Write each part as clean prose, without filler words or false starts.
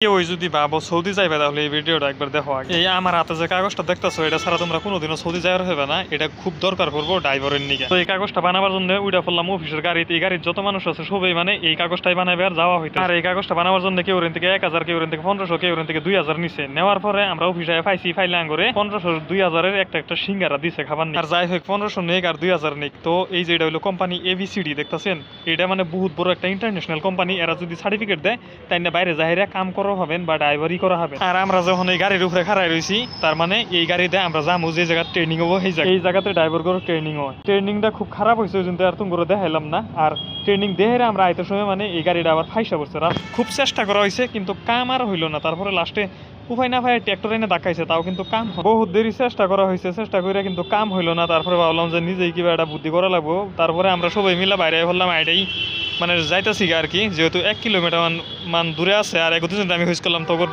কেউ যদি ভাবো সৌদি যাইবে তাহলে এই ভিডিওটা একবার দেখো আগে। এই আমার হাতে যে কাগজটা দেখতেছো এটা ছাড়া তোমরা কোনোদিনও সৌদি যাওয়ার হবে না, এটা খুব দরকার পড়বো ড্রাইভারের নিকে। তো এই কাগজটা বানাবার জন্য উইটা পড়লাম অফিসের গাড়িতে। এই গাড়ির যত মানুষ আছে সবাই মানে এই কাগজটাই বানাবে আর যাওয়া হইতে। আর এই কাগজটা বানাবার জন্য কেউ থেকে 1000, কেউ থেকে 1500, কেউ থেকে 2000 নিছে। নেওয়ার পরে আমরা অফিসে পাইছি ফাইলাং করে 1500 2000-এর একটা সিঙ্গারা দিছে খাবার। আর যাই হোক 1500 নেক আর 2000 নেক। তো এই যে এটা হলো কোম্পানি ABCD দেখতেছেন, এটা মানে বহুত বড় একটা ইন্টারন্যাশনাল কোম্পানি। এরা যদি সার্টিফিকেট দেয় তাই না বাইরে যাইরা কাম করা হবেন বা ড্রাইভারি করা হবে। আর আমরা যখন এই গাড়ির উপরে খাড়াই রয়েছি তার মানে এই গাড়িতে আমরা যাবো যে জায়গা ট্রেনিং হবো এই জায়গাতে ড্রাইভার করে ট্রেনিং হয়। ট্রেনিংটা খুব খারাপ হয়েছে কিন্তু আর তুমি দেখাইলাম না। আর ট্রেনিং দেহে আমরা আইতে সময় মানে এই গাড়িটা আবার ফাইসা পড়ছে। খুব চেষ্টা করা হয়েছে কিন্তু কাম আর হইলো না। তারপরে লাস্টে উপায় না ভাই ট্র্যাক্টর এনে দেখাইছে, তাও কিন্তু কাম বহুত দেরি চেষ্টা করা হয়েছে, চেষ্টা করে কিন্তু কাম হইলো না। তারপরে ভাবলাম যে নিজেই কিবা একটা বুদ্ধি করা লাগবো। তারপরে আমরা সবাই মিলে বাইরে বললাম এটাই মানে যাইতেছি আর কি, যেহেতু 1 কিলোমিটার মান দূরে আছে। আর এক দুজন আমি হয়েছে করলাম তখন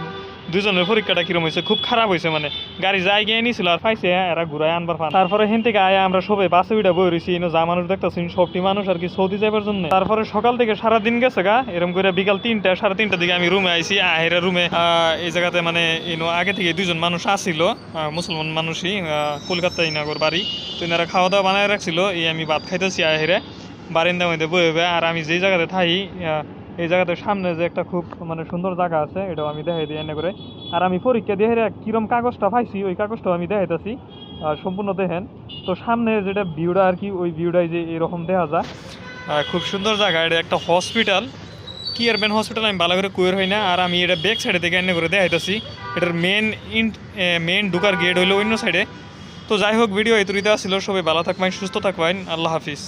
দুজনের পরীক্ষাটা কিরম হয়েছে, খুব খারাপ হয়েছে। মানে গাড়ি যাই গিয়ে নিয়েছিল আর পাইছে এরা ঘুরায় আনবার পান। তারপরে হেন থেকে আয়া আমরা সবাই বাসে উঠে বই রয়েছি, যা মানুষ দেখতেছি সবটি মানুষ আর কি সৌদি যাবার জন্য। তারপরে সকাল থেকে সারাদিন গেছে গা, এরকম করে বিকাল 3টা 3:30টার দিকে আমি রুমে আইছি। আহেরা রুমে এই জায়গাতে মানে আগে থেকে 2জন মানুষ আসছিল, মুসলমান মানুষই, কলকাতায় নাগর বাড়ি। তো এনারা খাওয়া দাওয়া বানায় রাখছিল। এই আমি ভাত খাইতেছি আহেরে বারিন্দার মধ্যে বইবে। আর আমি যেই জায়গাতে থাকি এই জায়গাতে সামনে যে একটা খুব মানে সুন্দর জায়গা আছে, এটাও আমি দেখাই দিই এনে করে। আর আমি পরীক্ষা দিয়ে কিরম কাগজটা পাইছি ওই কাগজটাও আমি দেখাইতেছি সম্পূর্ণ দেখেন। তো সামনে যেটা ভিউটা আর কি, ওই ভিউটাই যে এরকম দেখা যায়, খুব সুন্দর জায়গা। এটা একটা হসপিটাল, কিয়ারবেন হসপিটাল, আমি ভালো করে কুয়ের হই না। আর আমি এটা ব্যাক সাইডে থেকে এনে করে দেখাইতেছি। এটার মেন ঢুকার গেট হইলো অন্য সাইডে। তো যাই হোক ভিডিও এই তরিতে আসছিল। সবাই ভালো থাকবেন, সুস্থ থাকবেন, আল্লাহ হাফিজ।